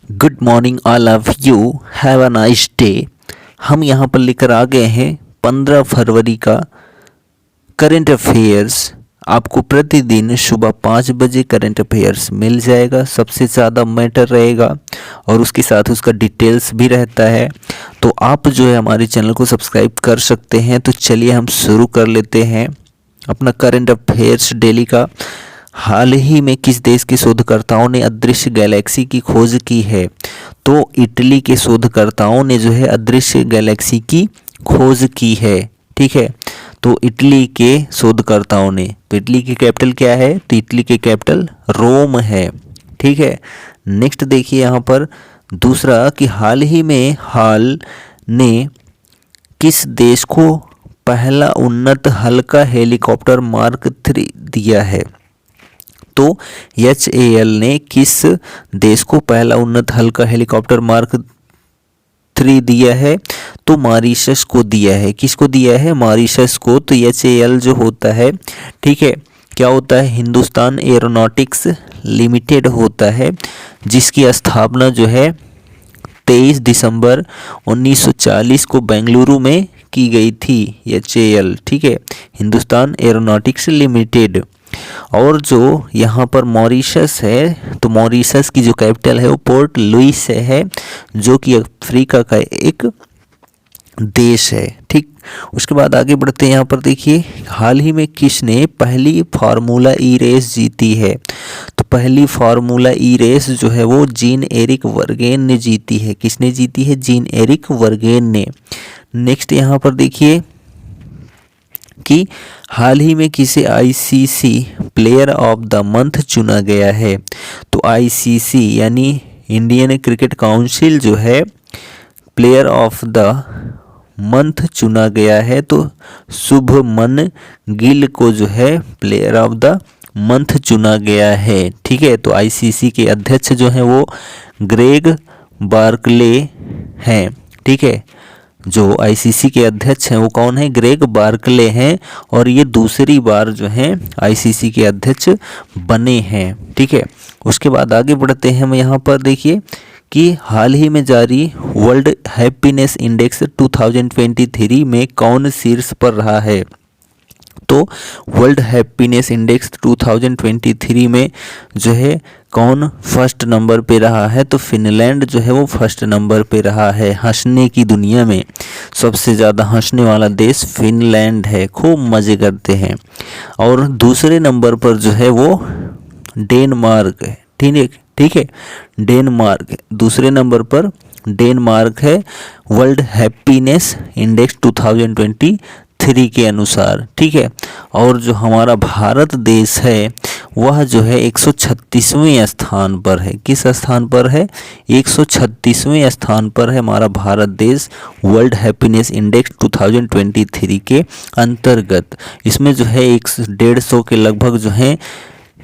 Good morning all of you, have a nice day. हम यहाँ पर लेकर आ गए हैं 15 फरवरी का करंट अफेयर्स। आपको प्रतिदिन सुबह 5 बजे करंट अफेयर्स मिल जाएगा। सबसे ज़्यादा मैटर रहेगा और उसके साथ उसका डिटेल्स भी रहता है। तो आप जो है हमारे चैनल को सब्सक्राइब कर सकते हैं। तो चलिए हम शुरू कर लेते हैं अपना करंट अफेयर्स डेली का। हाल ही में किस देश के शोधकर्ताओं ने अदृश्य गैलेक्सी की खोज की है? तो इटली के शोधकर्ताओं ने जो है अदृश्य गैलेक्सी की खोज की है। ठीक है, तो इटली के शोधकर्ताओं ने, तो इटली की कैपिटल क्या है? तो इटली की कैपिटल रोम है। ठीक है, नेक्स्ट देखिए यहाँ पर दूसरा कि हाल ही में हाल ने किस देश को पहला उन्नत हल्का हेलीकॉप्टर मार्क 3 दिया है? तो HAL ने किस देश को पहला उन्नत हल्का हेलीकॉप्टर मार्क 3 दिया है? तो मॉरिशस को दिया है। किसको दिया है? मॉरिशस को। तो HAL जो होता है, ठीक है, क्या होता है? हिंदुस्तान एरोनॉटिक्स लिमिटेड होता है, जिसकी स्थापना जो है 23 दिसंबर 1940 को बेंगलुरु में की गई थी। HAL, ठीक है, हिंदुस्तान एरोनॉटिक्स लिमिटेड। और जो यहाँ पर मॉरिशस है, तो मॉरिशस की जो कैपिटल है वो पोर्ट लुइस है, जो कि अफ्रीका का एक देश है। ठीक, उसके बाद आगे बढ़ते हैं। यहाँ पर देखिए हाल ही में किसने पहली फार्मूला ई रेस जीती है? तो पहली फार्मूला ई रेस जो है वो जीन एरिक वर्गेन ने जीती है। किसने जीती है? जीन एरिक वर्गेन ने। नेक्स्ट यहाँ पर देखिए कि हाल ही में किसे ICC player of the month चुना गया है? तो ICC यानी इंडियन क्रिकेट काउंसिल जो है प्लेयर ऑफ द मंथ चुना गया है। तो शुभमन गिल को जो है प्लेयर ऑफ द मंथ चुना गया है। ठीक है, तो ICC के अध्यक्ष जो हैं वो ग्रेग बार्कले हैं। ठीक है, जो ICC के अध्यक्ष हैं वो कौन है? ग्रेग बार्कले हैं, और ये दूसरी बार जो हैं ICC के अध्यक्ष बने हैं। ठीक है, उसके बाद आगे बढ़ते हैं हम। यहाँ पर देखिए कि हाल ही में जारी वर्ल्ड हैप्पीनेस इंडेक्स 2023 में कौन शीर्ष पर रहा है? तो वर्ल्ड हैप्पीनेस इंडेक्स 2023 में जो है कौन फर्स्ट नंबर पे रहा है? तो फिनलैंड जो है वो फर्स्ट नंबर पे रहा है। हंसने की दुनिया में सबसे ज़्यादा हंसने वाला देश फिनलैंड है, खूब मज़े करते हैं। और दूसरे नंबर पर जो है वो डेनमार्क है। ठीक है, डेनमार्क दूसरे नंबर पर डेनमार्क है वर्ल्ड हैप्पीनेस इंडेक्स 2023 के अनुसार। ठीक है, और जो हमारा भारत देश है वह जो है 136वें स्थान पर है। किस स्थान पर है? 136वें स्थान पर है हमारा भारत देश वर्ल्ड हैप्पीनेस इंडेक्स 2023 के अंतर्गत। इसमें जो है 150 के लगभग जो है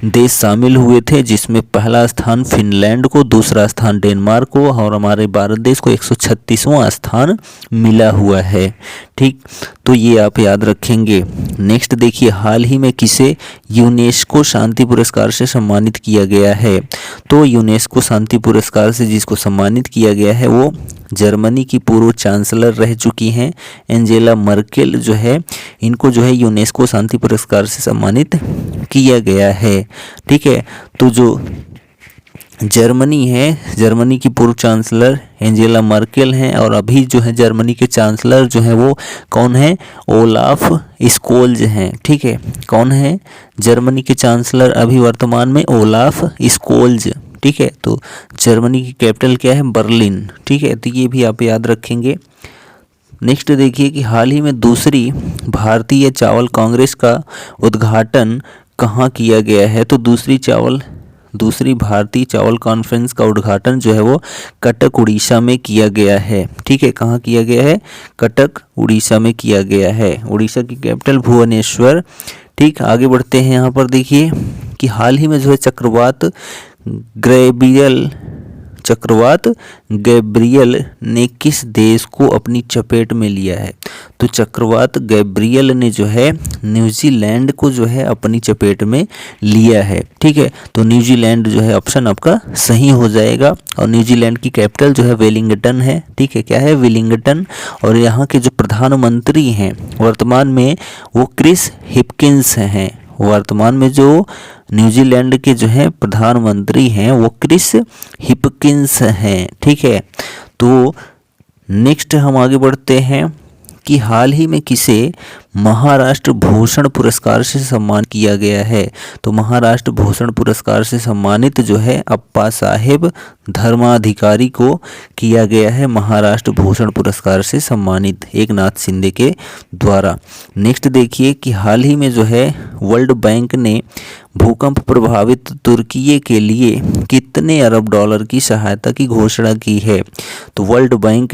देश शामिल हुए थे, जिसमें पहला स्थान फिनलैंड को, दूसरा स्थान डेनमार्क को, और हमारे भारत देश को 136वां स्थान मिला हुआ है। ठीक, तो ये आप याद रखेंगे। नेक्स्ट देखिए हाल ही में किसे यूनेस्को शांति पुरस्कार से सम्मानित किया गया है? तो यूनेस्को शांति पुरस्कार से जिसको सम्मानित किया गया है वो जर्मनी की पूर्व चांसलर रह चुकी हैं एंजेला मर्केल जो है, इनको जो है यूनेस्को शांति पुरस्कार से सम्मानित किया गया है। ठीक है, तो जो जर्मनी है, जर्मनी की पूर्व चांसलर एंजेला मर्केल हैं, और अभी जो है जर्मनी के चांसलर जो हैं वो कौन है? ओलाफ स्कोल्ज हैं। ठीक है, कौन है जर्मनी के चांसलर अभी वर्तमान में? Olaf Scholz. ठीक है, तो जर्मनी की कैपिटल क्या है? बर्लिन। ठीक है, तो ये भी आप याद रखेंगे। नेक्स्ट देखिए कि हाल ही में दूसरी भारतीय चावल कांग्रेस का उद्घाटन कहाँ किया गया है? तो दूसरी भारतीय चावल कॉन्फ्रेंस का उद्घाटन जो है वो कटक उड़ीसा में किया गया है। ठीक है, कहाँ किया गया है? कटक उड़ीसा में किया गया है। उड़ीसा की कैपिटल भुवनेश्वर। ठीक, आगे बढ़ते हैं। यहाँ पर देखिए कि हाल ही में जो है चक्रवात गैब्रियल चक्रवात गैब्रियल ने किस देश को अपनी चपेट में लिया है? तो चक्रवात गैब्रियल ने जो है न्यूजीलैंड को जो है अपनी चपेट में लिया है। ठीक है, तो न्यूजीलैंड जो है ऑप्शन आपका सही हो जाएगा। और न्यूजीलैंड की कैपिटल जो है वेलिंगटन है। ठीक है, क्या है? वेलिंगटन। और यहाँ के जो प्रधानमंत्री हैं वर्तमान में वो क्रिस हिपकिंस हैं। वर्तमान में जो न्यूजीलैंड के जो है प्रधानमंत्री हैं वो क्रिस हिपकिंस हैं। ठीक है, तो नेक्स्ट हम आगे बढ़ते हैं कि हाल ही में किसे महाराष्ट्र भूषण पुरस्कार से सम्मान किया गया है? तो महाराष्ट्र भूषण पुरस्कार से सम्मानित जो है अप्पा साहेब धर्माधिकारी को किया गया है महाराष्ट्र भूषण पुरस्कार से सम्मानित एकनाथ शिंदे के द्वारा। नेक्स्ट देखिए कि हाल ही में जो है वर्ल्ड बैंक ने भूकंप प्रभावित तुर्की के लिए कितने अरब डॉलर की सहायता की घोषणा की है? तो वर्ल्ड बैंक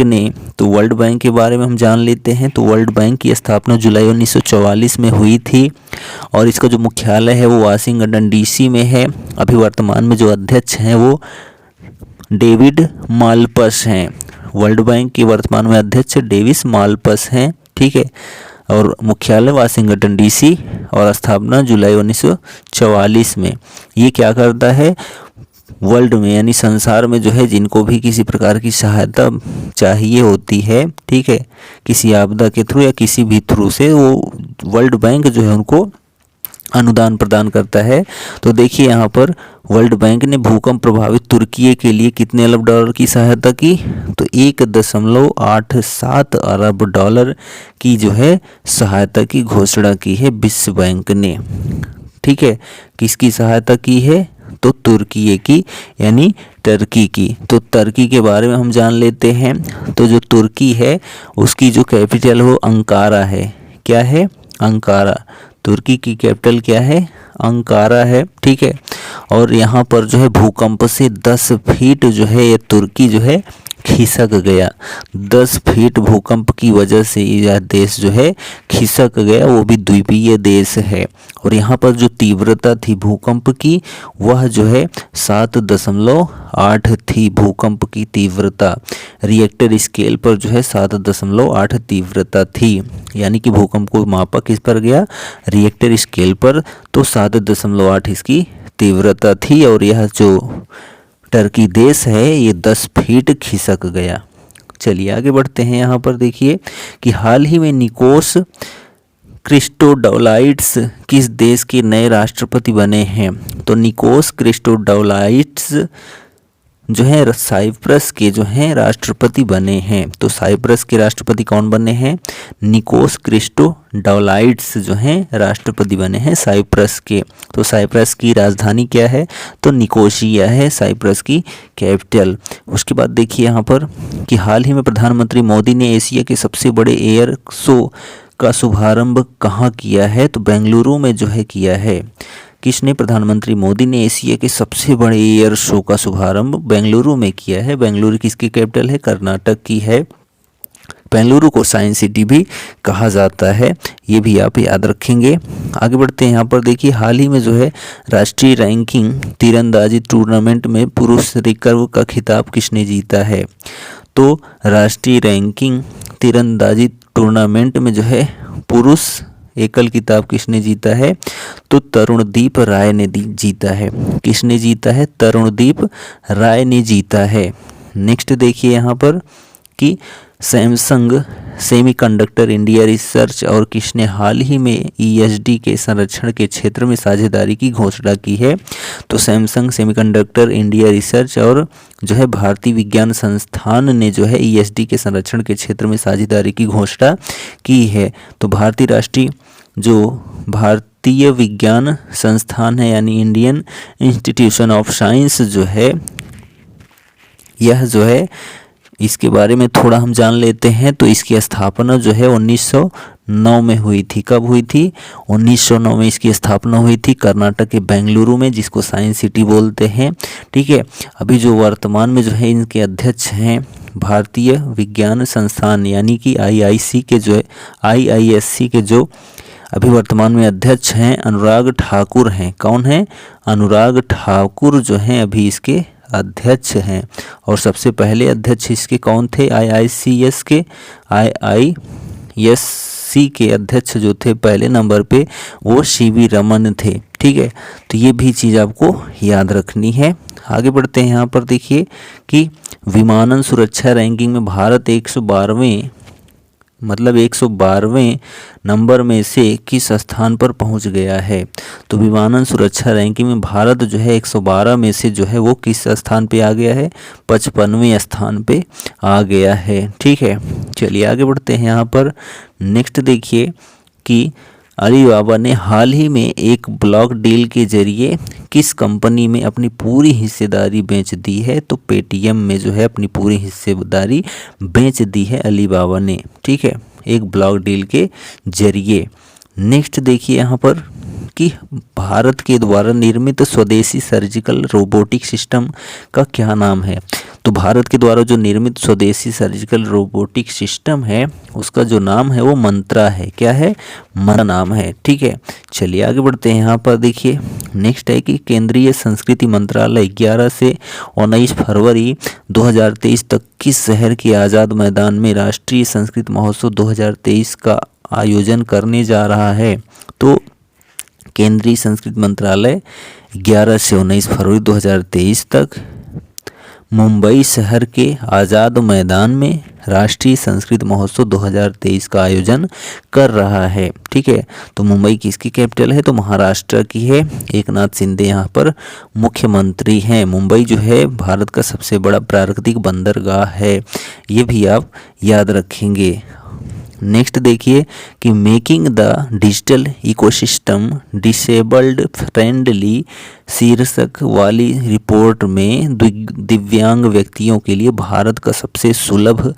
के बारे में हम जान लेते हैं। तो वर्ल्ड बैंक की स्थापना जुलाई 1944 में हुई थी और इसका जो मुख्यालय है वो वाशिंगटन डीसी में है। अभी वर्तमान में जो अध्यक्ष हैं वो डेविड मालपस हैं। वर्ल्ड बैंक के वर्तमान में अध्यक्ष डेविस मालपस हैं। ठीक है, और मुख्यालय वाशिंगटन डीसी और स्थापना जुलाई 1944 में। ये क्या करता है? वर्ल्ड में यानी संसार में जो है जिनको भी किसी प्रकार की सहायता चाहिए होती है, ठीक है, किसी आपदा के थ्रू या किसी भी थ्रू से, वो वर्ल्ड बैंक जो है उनको अनुदान प्रदान करता है। तो देखिए यहाँ पर वर्ल्ड बैंक ने भूकंप प्रभावित तुर्की के लिए कितने अरब डॉलर की सहायता की? तो 1.87 अरब डॉलर की जो है सहायता की घोषणा की है विश्व बैंक ने। ठीक है, किसकी सहायता की है? तो तुर्की की यानी टर्की की। तो टर्की के बारे में हम जान लेते हैं। तो जो तुर्की है उसकी जो कैपिटल वो अंकारा है। क्या है? अंकारा। तुर्की की कैपिटल क्या है? अंकारा है। ठीक है, और यहाँ पर जो है भूकंप से 10 फीट जो है ये तुर्की जो है खिसक गया। 10 फीट भूकंप की वजह से यह देश जो है खिसक गया, वो भी द्वीपीय देश है। और यहाँ पर जो तीव्रता थी भूकंप की वह जो है 7.8 थी भूकंप की तीव्रता। रिएक्टर स्केल पर जो है 7.8 तीव्रता थी, यानी कि भूकंप को मापा किस पर गया? रिएक्टर स्केल पर। तो 7.8 इसकी तीव्रता थी और यह जो टर्की देश है ये 10 फीट खिसक गया। चलिए आगे बढ़ते हैं। यहाँ पर देखिए कि हाल ही में निकोस क्रिस्टोडोलाइड्स किस देश के नए राष्ट्रपति बने हैं? तो निकोस क्रिस्टोडोलाइड्स जो है साइप्रस के जो हैं राष्ट्रपति बने हैं। तो साइप्रस के राष्ट्रपति कौन बने हैं? निकोस क्रिस्टोडोलाइड्स जो हैं राष्ट्रपति बने हैं साइप्रस के। तो साइप्रस की राजधानी क्या है? तो निकोसिया है साइप्रस की कैपिटल। उसके बाद देखिए यहाँ पर कि हाल ही में प्रधानमंत्री मोदी ने एशिया के सबसे बड़े एयर शो का शुभारंभ कहाँ किया है? तो बेंगलुरु में जो है किया है। किसने? प्रधानमंत्री मोदी ने एशिया के सबसे बड़े एयर शो का शुभारंभ बेंगलुरु में किया है। बेंगलुरु किसकी कैपिटल है? कर्नाटक की है। बेंगलुरु को साइंस सिटी भी कहा जाता है, ये भी आप याद रखेंगे। आगे बढ़ते हैं। यहाँ पर देखिए हाल ही में जो है राष्ट्रीय रैंकिंग तीरंदाजी टूर्नामेंट में पुरुष रिकर्व का खिताब किसने जीता है? तो राष्ट्रीय रैंकिंग तीरंदाजी टूर्नामेंट में जो है पुरुष एकल खिताब किसने जीता है? तो तरुणदीप राय ने जीता है। किसने जीता है? तरुणदीप राय ने जीता है। नेक्स्ट देखिए यहाँ पर कि सैमसंग सेमीकंडक्टर इंडिया रिसर्च और किसने हाल ही में ईएसडी के संरक्षण के क्षेत्र में साझेदारी की घोषणा की है? तो सैमसंग सेमीकंडक्टर इंडिया रिसर्च और जो है भारतीय विज्ञान संस्थान ने जो है ईएसडी के संरक्षण के क्षेत्र में साझेदारी की घोषणा की है। तो भारतीय विज्ञान संस्थान है यानी इंडियन इंस्टीट्यूशन ऑफ साइंस जो है, यह जो है इसके बारे में थोड़ा हम जान लेते हैं। तो इसकी स्थापना जो है 1909 में हुई थी। कब हुई थी? 1909 में इसकी स्थापना हुई थी कर्नाटक के बेंगलुरु में, जिसको साइंस सिटी बोलते हैं। ठीक है, अभी जो वर्तमान में जो है इनके अध्यक्ष हैं भारतीय विज्ञान संस्थान यानी कि आईआईसी के जो है आईआईएससी के जो अभी वर्तमान में अध्यक्ष हैं अनुराग ठाकुर हैं। कौन है? अनुराग ठाकुर जो हैं अभी इसके अध्यक्ष हैं। और सबसे पहले अध्यक्ष इसके कौन थे? IISC के अध्यक्ष जो थे पहले नंबर पे वो CV रमन थे। ठीक है, तो ये भी चीज़ आपको याद रखनी है। आगे बढ़ते हैं। यहाँ पर देखिए कि विमानन सुरक्षा रैंकिंग में भारत 112वें नंबर में से किस स्थान पर पहुंच गया है? तो विमानन सुरक्षा रैंकिंग में भारत जो है 112 में से जो है वो किस स्थान पे आ गया है? 55वें स्थान पे आ गया है। ठीक है, चलिए आगे बढ़ते हैं। यहाँ पर नेक्स्ट देखिए कि अलीबाबा ने हाल ही में एक ब्लॉक डील के जरिए किस कंपनी में अपनी पूरी हिस्सेदारी बेच दी है? तो पेटीएम में जो है अपनी पूरी हिस्सेदारी बेच दी है अलीबाबा ने। ठीक है, एक ब्लॉक डील के जरिए। नेक्स्ट देखिए यहाँ पर कि भारत के द्वारा निर्मित स्वदेशी सर्जिकल रोबोटिक सिस्टम का क्या नाम है? तो भारत के द्वारा जो निर्मित स्वदेशी सर्जिकल रोबोटिक सिस्टम है उसका जो नाम है वो मंत्रा है। क्या है? मंत्रा नाम है। ठीक है, चलिए आगे बढ़ते हैं। यहाँ पर देखिए नेक्स्ट है कि केंद्रीय संस्कृति मंत्रालय 11 से 19 फरवरी 2023 तक किस शहर के आज़ाद मैदान में राष्ट्रीय संस्कृत महोत्सव 2023 का आयोजन करने जा रहा है? तो केंद्रीय संस्कृत मंत्रालय 11 से 19 फरवरी 2023 तक मुंबई शहर के आज़ाद मैदान में राष्ट्रीय संस्कृत महोत्सव 2023 का आयोजन कर रहा है। ठीक है, तो मुंबई किसकी कैपिटल है? तो महाराष्ट्र की है। एकनाथ शिंदे यहाँ पर मुख्यमंत्री हैं। मुंबई जो है भारत का सबसे बड़ा प्राकृतिक बंदरगाह है, ये भी आप याद रखेंगे। नेक्स्ट देखिए कि making the digital ecosystem disabled friendly शीर्षक वाली रिपोर्ट में दिव्यांग व्यक्तियों के लिए भारत का सबसे सुलभ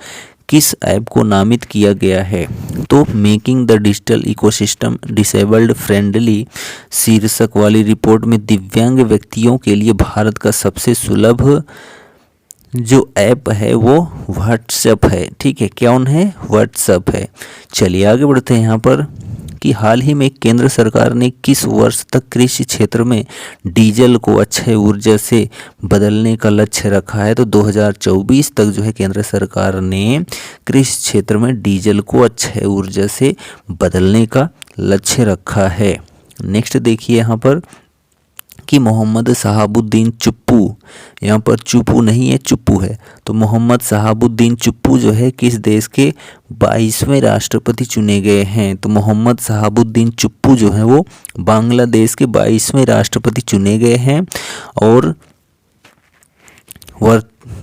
किस ऐप को नामित किया गया है? तो making the digital ecosystem disabled friendly शीर्षक वाली रिपोर्ट में दिव्यांग व्यक्तियों के लिए भारत का सबसे सुलभ जो ऐप है वो व्हाट्सएप है। ठीक है, कौन है? व्हाट्सएप है। चलिए आगे बढ़ते हैं। यहाँ पर कि हाल ही में केंद्र सरकार ने किस वर्ष तक कृषि क्षेत्र में डीजल को अक्षय ऊर्जा से बदलने का लक्ष्य रखा है? तो 2024 तक जो है केंद्र सरकार ने कृषि क्षेत्र में डीजल को अक्षय ऊर्जा से बदलने का लक्ष्य रखा है। नेक्स्ट देखिए यहाँ पर कि मोहम्मद शहाबुद्दीन चुप्पू, यहाँ पर चुप्पू नहीं है चुप्पू है, तो मोहम्मद शहाबुद्दीन चुप्पू जो है किस देश के 22वें राष्ट्रपति चुने गए हैं? तो मोहम्मद शहाबुद्दीन चुप्पू जो है वो बांग्लादेश के 22वें राष्ट्रपति चुने गए हैं। और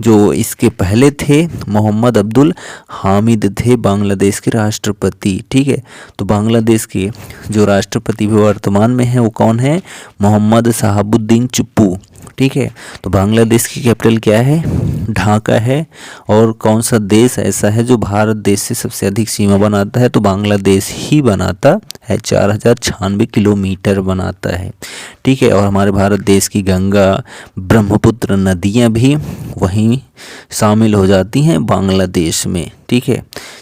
जो इसके पहले थे मोहम्मद अब्दुल हामिद थे बांग्लादेश के राष्ट्रपति। ठीक है, तो बांग्लादेश के जो राष्ट्रपति वर्तमान में है वो कौन है? मोहम्मद शहाबुद्दीन चुप्पू। ठीक है, तो बांग्लादेश की कैपिटल क्या है? ढाका है। और कौन सा देश ऐसा है जो भारत देश से सबसे अधिक सीमा बनाता है? तो बांग्लादेश ही बनाता है, 4096 किलोमीटर बनाता है। ठीक है, और हमारे भारत देश की गंगा ब्रह्मपुत्र नदियाँ भी वहीं शामिल हो जाती हैं बांग्लादेश में। ठीक है,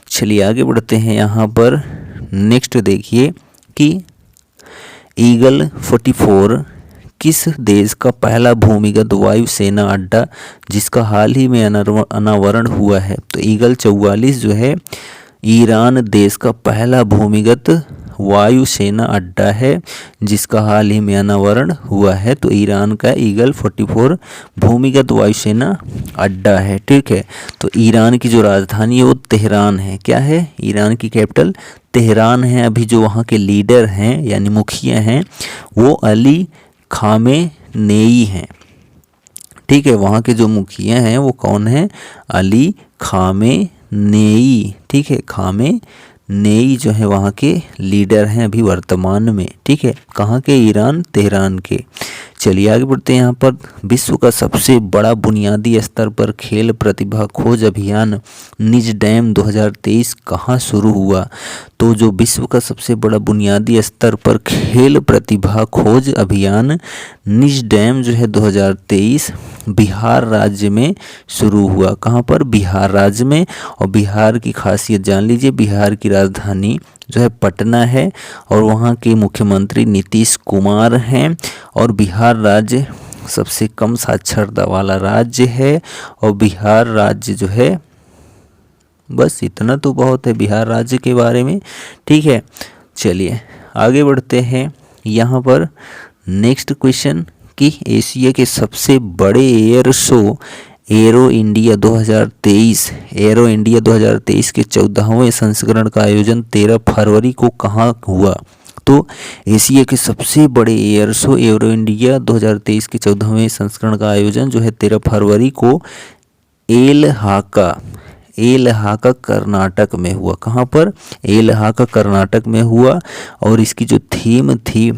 चलिए आगे बढ़ते हैं। यहाँ पर नेक्स्ट देखिए कि ईगल 44 किस देश का पहला भूमिगत वायुसेना अड्डा जिसका हाल ही में अनावरण हुआ है? तो ईगल 44 जो है ईरान देश का पहला भूमिगत वायुसेना अड्डा है जिसका हाल ही में अनावरण हुआ है। तो ईरान का ईगल 44 भूमिगत वायुसेना अड्डा है। ठीक है, तो ईरान की जो राजधानी है वो तेहरान है। क्या है? ईरान की कैपिटल तेहरान है। अभी जो वहाँ के लीडर हैं यानी मुखिया हैं वो अली खामेनेई हैं। ठीक है, वहाँ के जो मुखिया हैं वो कौन है? Ali Khamenei. ठीक है, खामेनेई जो है वहाँ के लीडर हैं अभी वर्तमान में। ठीक है, कहाँ के? ईरान तेहरान के। चलिए आगे बढ़ते हैं। यहाँ पर विश्व का सबसे बड़ा बुनियादी स्तर पर खेल प्रतिभा खोज अभियान निज डैम 2023 कहाँ शुरू हुआ? तो जो विश्व का सबसे बड़ा बुनियादी स्तर पर खेल प्रतिभा खोज अभियान निज डैम जो है 2023 बिहार राज्य में शुरू हुआ। कहाँ पर? बिहार राज्य में। और बिहार की खासियत जान लीजिए, बिहार की राजधानी जो है पटना है और वहाँ के मुख्यमंत्री नीतीश कुमार हैं। और बिहार राज्य सबसे कम साक्षरता वाला राज्य है और बिहार राज्य जो है, बस इतना तो बहुत है बिहार राज्य के बारे में। ठीक है, चलिए आगे बढ़ते हैं। यहाँ पर नेक्स्ट क्वेश्चन कि एशिया के सबसे बड़े एयर शो एरो इंडिया 2023 के 14वें संस्करण का आयोजन 13 फरवरी को कहाँ हुआ? तो एशिया के सबसे बड़े एयर शो एरो इंडिया 2023 के 14वें संस्करण का आयोजन जो है 13 फरवरी को एलहाका कर्नाटक में हुआ। कहाँ पर? एलहाका कर्नाटक में हुआ। और इसकी जो थीम थी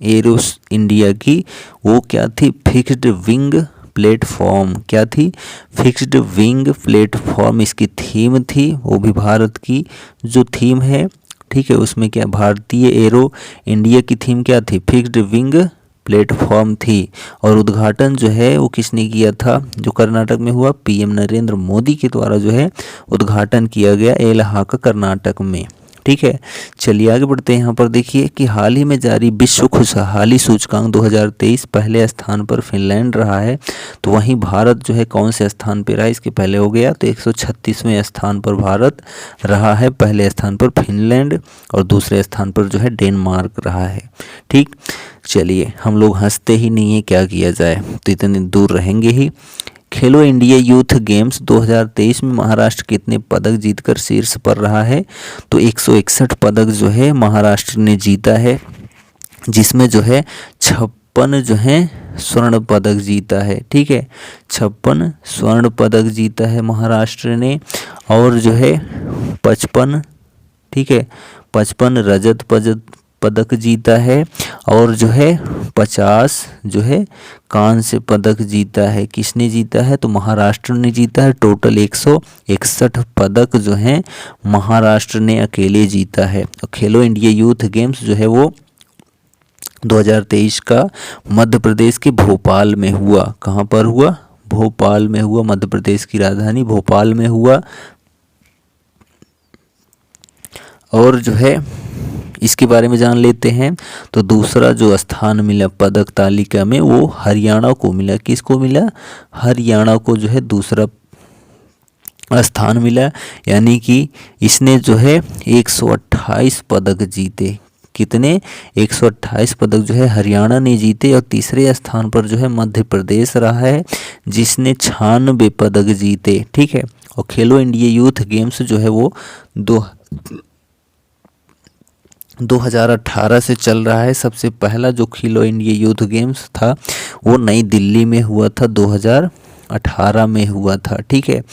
एरो इंडिया की, वो क्या थी? Fixed wing platform. क्या थी? फिक्स्ड विंग प्लेटफॉर्म इसकी थीम थी। वो भी भारत की जो थीम है, ठीक है, उसमें क्या भारतीय एरो इंडिया की थीम क्या थी? फिक्स्ड विंग प्लेटफॉर्म थी। और उद्घाटन जो है वो किसने किया था? जो कर्नाटक में हुआ, पीएम नरेंद्र मोदी के द्वारा जो है उद्घाटन किया गया एलहाका कर्नाटक में। ठीक है, चलिए आगे बढ़ते हैं। यहाँ पर देखिए कि हाल ही में जारी विश्व खुशहाली सूचकांक 2023 पहले स्थान पर फिनलैंड रहा है। तो वहीं भारत जो है कौन से स्थान पर रहा? इसके पहले हो गया तो 136वें स्थान पर भारत रहा है। पहले स्थान पर फिनलैंड और दूसरे स्थान पर जो है डेनमार्क रहा है। ठीक, चलिए हम लोग हंसते ही नहीं है, क्या किया जाए, तो इतने दूर रहेंगे ही। खेलो इंडिया यूथ गेम्स 2023 में महाराष्ट्र कितने पदक जीतकर शीर्ष पर रहा है? तो 161 पदक जो है महाराष्ट्र ने जीता है, जिसमें जो है 56 जो है स्वर्ण पदक जीता है। ठीक है, 56 स्वर्ण पदक जीता है महाराष्ट्र ने। और जो है 55, ठीक है, 55 रजत पदक जीता है। और जो है 50 जो है कांस्य पदक जीता है। किसने जीता है? तो महाराष्ट्र ने जीता है। टोटल 161 पदक जो है महाराष्ट्र ने अकेले जीता है। और खेलो इंडिया यूथ गेम्स जो है वो 2023 का मध्य प्रदेश के भोपाल में हुआ। कहाँ पर हुआ? भोपाल में हुआ, मध्य प्रदेश की राजधानी भोपाल में हुआ। और जो है इसके बारे में जान लेते हैं। तो दूसरा जो स्थान मिला पदक तालिका में वो हरियाणा को मिला। किसको मिला? हरियाणा को जो है दूसरा स्थान मिला। यानी कि इसने जो है 128 पदक जीते। कितने? 128 पदक जो है हरियाणा ने जीते। और तीसरे स्थान पर जो है मध्य प्रदेश रहा है, जिसने 96 पदक जीते। ठीक है, और खेलो इंडिया यूथ गेम्स जो है वो 2018 से चल रहा है। सबसे पहला जो खेलो इंडिया यूथ गेम्स था वो नई दिल्ली में हुआ था, 2018 में हुआ था। ठीक है,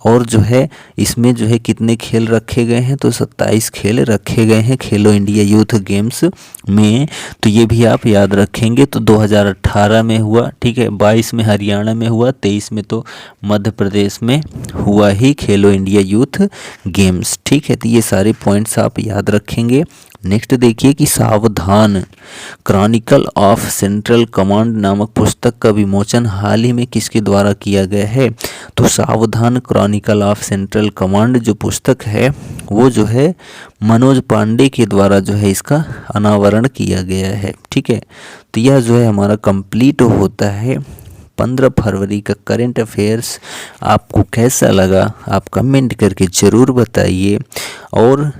और जो है इसमें जो है कितने खेल रखे गए हैं? तो 27 खेल रखे गए हैं खेलो इंडिया यूथ गेम्स में। तो ये भी आप याद रखेंगे। तो 2018 में हुआ, ठीक है, 22 में हरियाणा में हुआ, 23 में तो मध्य प्रदेश में हुआ ही खेलो इंडिया यूथ गेम्स। ठीक है, तो ये सारे पॉइंट्स आप याद रखेंगे। नेक्स्ट देखिए कि सावधान क्रॉनिकल ऑफ सेंट्रल कमांड नामक पुस्तक का विमोचन हाल ही में किसके द्वारा किया गया है? तो सावधान क्रॉनिकल ऑफ सेंट्रल कमांड जो पुस्तक है वो जो है मनोज पांडे के द्वारा जो है इसका अनावरण किया गया है। ठीक है, तो यह जो है हमारा कंप्लीट होता है 15 फरवरी का करंट अफेयर्स। आपको कैसा लगा आप कमेंट करके ज़रूर बताइए। और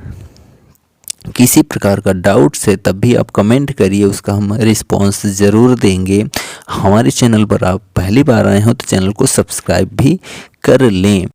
किसी प्रकार का डाउट्स है तब भी आप कमेंट करिए, उसका हम रिस्पॉन्स ज़रूर देंगे। हमारे चैनल पर आप पहली बार आए हो तो चैनल को सब्सक्राइब भी कर लें।